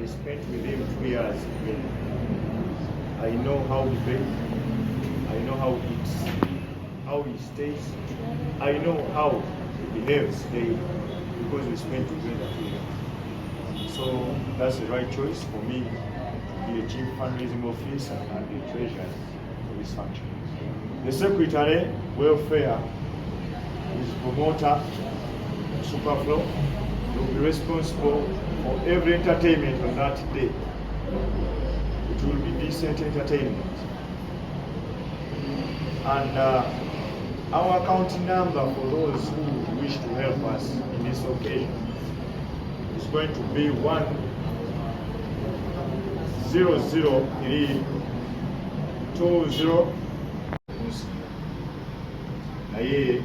spent with him 2 years together. I know how he behaves, I know how he eats, how he stays, I know how he behaves daily because we spent together 2 years. So that's the right choice for me to be the chief fundraising officer and the treasurer for this function. The secretary, welfare, is promoter, Superflow, will be responsible for every entertainment on that day. It will be decent entertainment. And our account number for those who wish to help us in this occasion is going to be 100320. Naye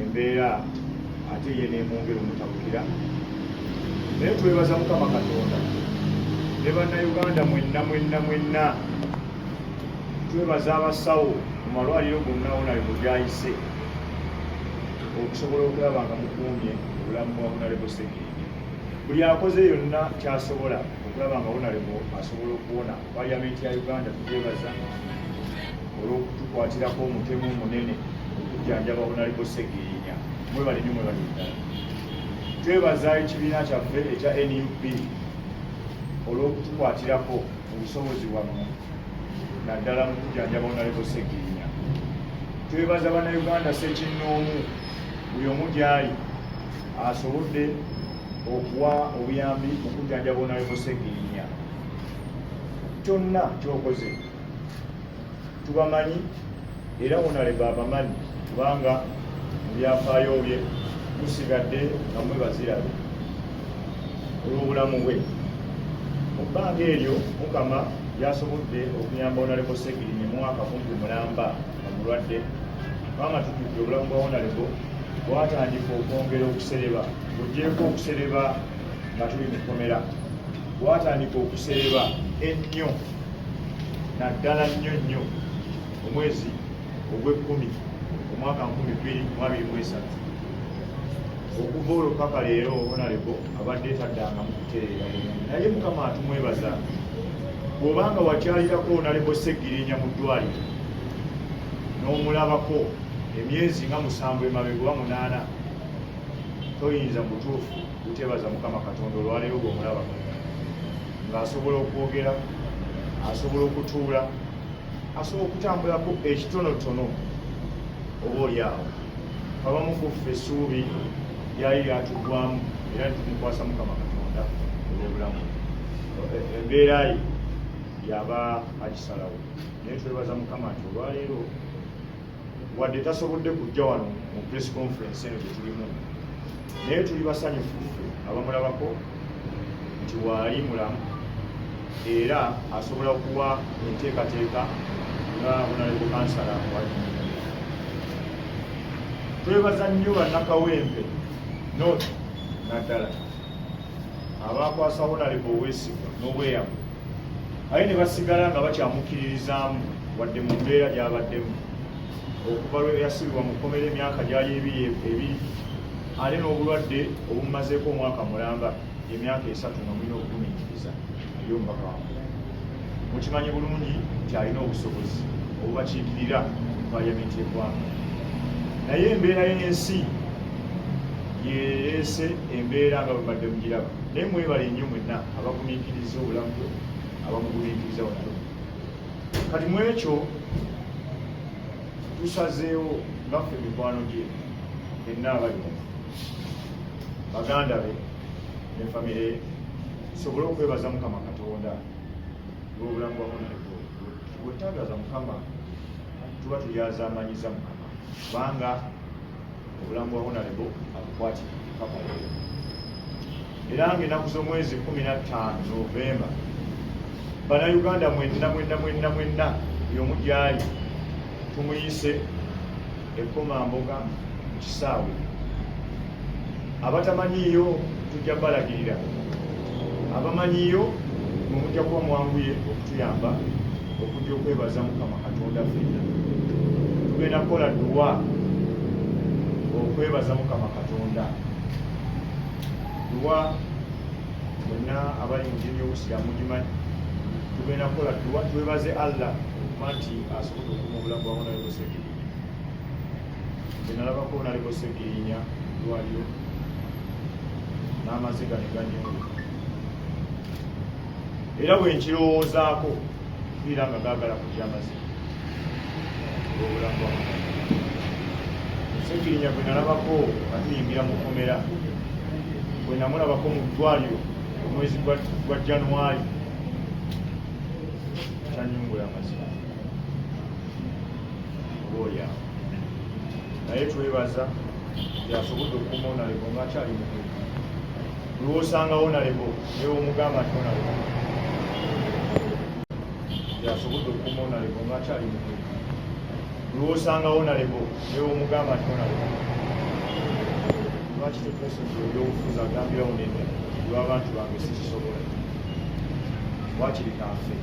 embeera ate ye n'emwongera omutabukira. Naye twebaza Mukama Katonda ne bannayuganda mwenna twebaza abasawo mu malwaliro gonna Honorable gy'ayise okusobola okulaba nga mukuumye obulamu bwa Honorable Sseggirinya. Buli akoze yonna kyasobola okulaba nga Honorable asobola okuwona. Paliamenti ya Uganda tugyebaza olw'okutukwatirako omutemu omunene okujjanjaba Honorable Sseggirinya. Mwebale nnyo mwebale ddala. Twebaza ekibiina kyaffe ekya NUP olw'okutukwatirako obusobozi bwammwe naddala mu kujjanjaba Honorable Sseggirinya. Twebaza bannayuganda ssekinnoomu buli omu gy'ali asobodde okuwa obuyambi mu kujjanjaba Honorable Sseggirinya. Kyonna ky'okoze tubamanyi era Honorable abamanyi kubanga mu byafaayo bye musigadde nga mwebazirabe olw'obulamu bwe. Mu bbanga eryo Mukama yasobodde okuyamba Honorable Sseggirinya mu mwaka kumpi mulamba nga mulwadde. Kubanga tujjudde obulamu bwa Honorable bwatandika okwongera okusereba, bugyeko okusereba nga tuli mu kkomera, bwatandika okusereba ennyo naddala nnyo omwezi ogw'ekkumi omwaka 2023. Okuva olwo paka leero Honorable abadde etaddangamu kutereera bulungi. Naye Mukama atumwebaza. Bw'obanga wakyalirako Honorable Sseggirinya mu ddwaliro n'omulabako emyezi nga 7 emabega oba 8, toyinza mutuufu kutebaza Mukama Katonda olwaleero bw'omulabako ng'asobola okwogera, asobola okutuula, asobola okutambulako ekitonotono oba oliawo. Abamu ku ffe essuubi lyali lyatuggwamu era netumukwasa Mukama Katonda olw'obulamu. Embeera ye yaba agisalawo. Naye twebaza Mukama nti olwaleero wadde tasobodde kujja wano mu press conference eno gye tulimu, naye tuli basanyufu ffe abamulabako nti waali mulamu era asobola okuwa enteekateeka nga Honorable Kansala wali. Twebaza nnyo bannakawempe North naddala abakwasa Honorable Obwesigwa n'obweyamu, aye ne basigala nga bakyamukiririzaamu wadde mu mbeera gy'abaddemu okuva lwe yasibibwa mu kkomera emyaka gyali ebiri ate n'obulwadde obumumazeeko omwaka mulamba emyaka 3 nga mulina okugumiikiriza ay'omubaka wamu. Mukimanyi bulungi nti alina obusobozi obubakiikirira mu paliamenti y'eggwanga. Naye embeera y'ensi yereese embeera nga bwe badde mugiraba. Naye mwebale nnyo mwenna abagumiikiriza obulamu bwe, abamugumiikiriza wano. Kati mu ekyo tusazeewo ngaffe mikwano gye yenna abali wano, baganda be ne famire ye, tusobole okwebaza Mukama Katonda olw'obulamu bwa Honorable. Bwe tutagaza Mukama tuba tulyazamanyiza Mukama kubanga obulamu bwa Honorable abukwatira paka leero. Era ng'ennaku z'omwezi 15 Novemba bannayuganda mwenna y'omu gy'ali tumuyise ekkomamboga mu kisaawe. Abatamanyiiyo tujja balagirira, abamanyiiyo mujja kuba mwanguye okutuyamba okujja okwebaza Mukama Katonda ffenna. Tugenda kukola dduwa okwebaza Mukama Katonda. Dduwa bonna abali mu dini y'obusiraamu mugimanyi tugenda kukola dduwa twebaze Allah okuba nti asobodde okuma obulamu bwamu nalibosegirinya enalabako nalibosegirinya lwaliro n'amaziga ne ganyonga era bwe nkirowoozaako kiira nga gaagala kujja amaziga olw'obulamu bwamu segirinya bwe nalabako nga tuyingira mu kkomera bwe namulabako mu ddwaliro omwezi gwa January kyanyungula amaziga olwoyawo naye twebaza gyasobodde okuuma onalebo ngaakyali mukulu lwosangawo nalebo newe omugamba nti onalebo gyasobodde okuuma onalebo ngaakyali mukulu lwosangawo nalebo newe omugamba nti onalebo lwaki tetwesobola ebyobufuzi agambirawo nene lw'abantu bange sikisobola wakiri kanfe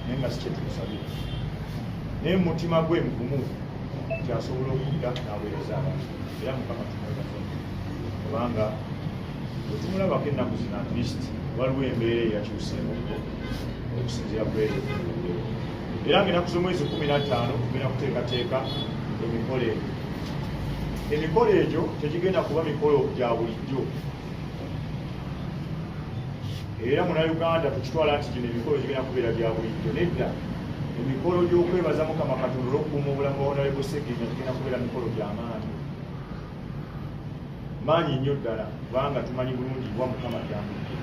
naye nga si kyetukusabira naye mu mutima gwe mugumu kyasobola okudda n'aweereza abantu era mukama tumwebaza kubanga bwe tumulabako ennaku zino at least waliwo embeera eyakyuseemu okusinziira kwero era ng'ennaku z'omwezi 15 tugenda kuteekateeka emikolo egyo emikolo egyo tegigenda kuba mikolo gya bulijjo era munnayuganda tukitwala nti gino emikolo gigenda kubeera gya bulijjo nedda emikolo gy'okwebaza Mukama Katonda olw'okukuuma obulamu bwa Honorable Segirinya tugenda kubeera mikolo gy'amaanyi maanyi nnyo ddala kubanga tumanyi bulungi bwa Mukama gyamudde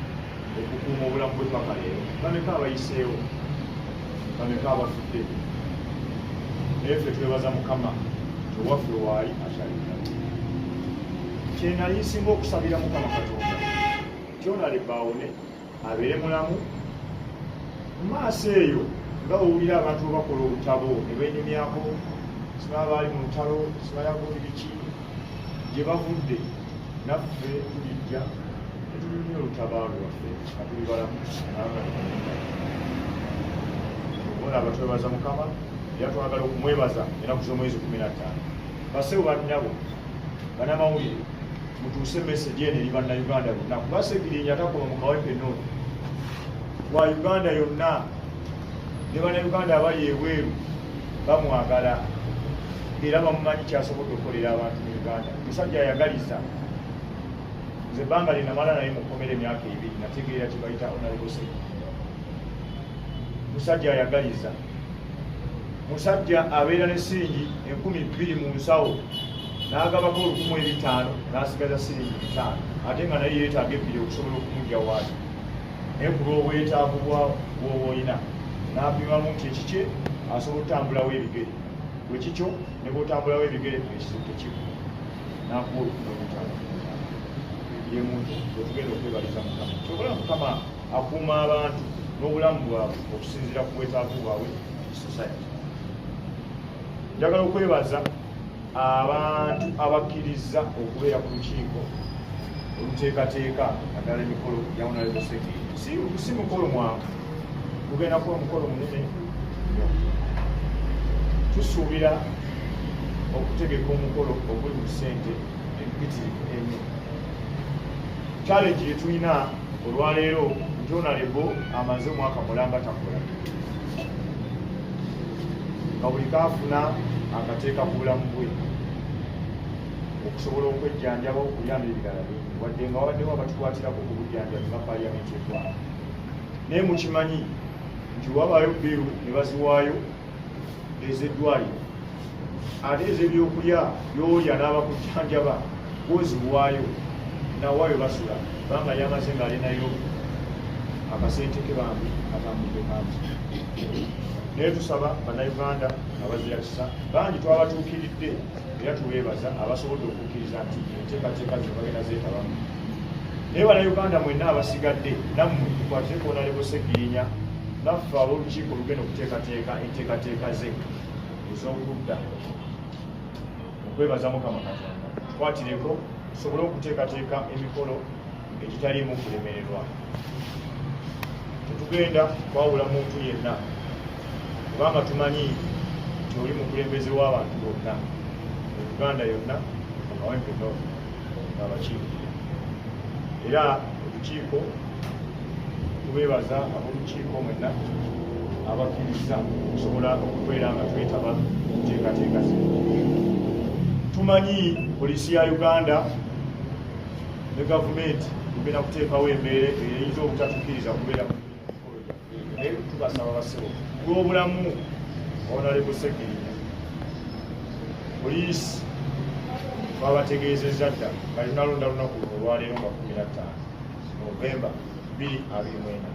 okukuuma obulamu bwe paka leero bameka abayiseewo bameka abafudde naye ffe twebaza Mukama owaffe waali akyalinawo kyenali nsinga okusabira Mukama Katonda kyonaleba awone abeere mulamu mu maaso eyo nga owulira abantu bakola olutabo ne benyumyako sibaba baali mu lutalo sibayako biki gye bavudde naffe tulijja netulumya olutabaalo lwaffe nga tuli balamu obona abatwebaza Mukama era twagala okumwebaza ennaku z'omwezi 15 basewo balinabo banamawulire mutuuse message eno eri bannayuganda bonna kuba Segirinya atakoma mu kawempe noono wa Uganda yonna ne bannayuganda abali ebweru bamwagala era bamumanyi kyasobodde okukolera abantu mu Uganda musajja ayagaliza nze ebbanga linamala naye mukomera emyaka 2 nategeera kibayita Honorable Segirinya musajja ayagaliza musajja abeera ne siringi 20,000 mu nsawo n'agabako 15,000 n'asigaza siringi 5 ate nga naye yeetaaga ebbiri okusobola okumujja waali naye ku lw'obwetaavu bw'oba olina n'apimamu nti ekikye asobola otambulawo ebigere bwe kikyo ne bw'otambulawo ebigere ekizibu tekimu n'akuwa olukumi ye muntu wetugenda okwebaliza Mukama kyobola Mukama akuuma abantu n'obulamu bwabwe okusinziira ku bwetaavu bwabwe society. Njagala okwebaza abantu abakkiriza okubeera ku lukiiko oluteekateeka naddala emikolo gya Honorable Segirinya si mukolo mwangu kugenda kuba mukolo munene nnyo tusuubira okutegeka omukolo oguli mu ssente empitirivu ennyo challenge gye tulina olwaleero nti Honorable amaze omwaka mulamba takola nga buli kaafuna akateeka ku bulamu bwe okusobola okwejjanjaba okuyamba ebirala bingi wadde nga wabaddewo abatukwatiraku ku bujjanjabi nga paliyamenti eggwanga naye mukimanyi nti wabaayo bbiru ne baziwaayo ez'eddwaliro ate ez'ebyokulya byolya n'abakujjanjaba woziwaayo nawaayo basula kubanga yamaze ng'ali nayo akasente ke bambi atambudde kangi naye tusaba bannayuganda abazirakisa bangi twabatuukiridde era tubeebaza abasobodde okukkiriza nti enteekateeka zino bagenda zeetabamu naye bannayuganda mwenna abasigadde nammwe tukwatire ku Honorable Segirinya naffe ab'olukiiko olugenda okuteekateeka enteekateeka ze ez'obudda okwebaza Mukama Katonda tukwatireko tusobole okuteekateeka emikolo egitaliimu kulemererwa tetugenda kwawula muntu yenna kubanga tumanyi nti oli mukulembeze w'abantu bonna Uganda yonna akawempe no ng'abakiiko era olukiiko tulwebaza ab'olukiiko mwenna abakkiriza okusobola okubeera nga twetaba kuteekateeka zino. Tumanyi poliisi ya Uganda ne gavumenti tugenda kuteekawo embeera eyinza obutatukkiriza kubeera mu mikolo gyaffe, naye tubasaba bassebo lw'obulamu Honorable Sseggirinya, poliisi twabategeezezza dda nga linalonda lunaku olwaleero nga 15 Novemba 2024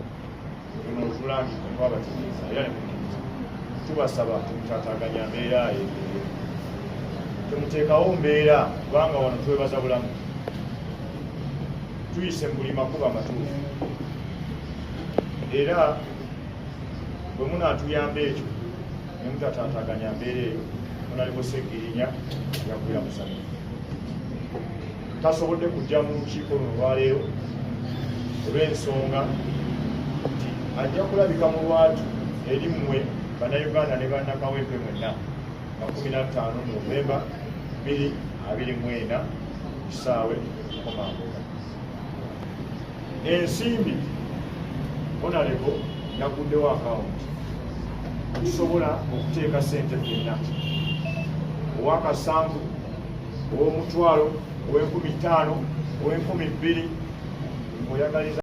luno tulangidde twabategeeza era ne mukkiriza. Tubasaba temutaataaganya mbeera yeebeere, temuteekawo mbeera kubanga wano twebaza bulamu, tuyise mu buli makubo amatuufu era bwe munaatuyamba ekyo ne mutataataaganya mbeera eyo Honorable Sseggirinya yaggwera musanyufu. Tasobodde kujja mu lukiiko luno olwaleero olw'ensonga nti ajja kulabika mu lwatu eri mmwe Bannayuganda ne Bannakawempe mwenna nga 15 Novemba 2024 kisaawe 9. Ensimbi Honorable yaguddewo akawunti okusobola okuteeka ssente ffenna ow'akasanvu, ow'omutwalo, ow'enkumi 5, ow'enkumi 2 oyagaliza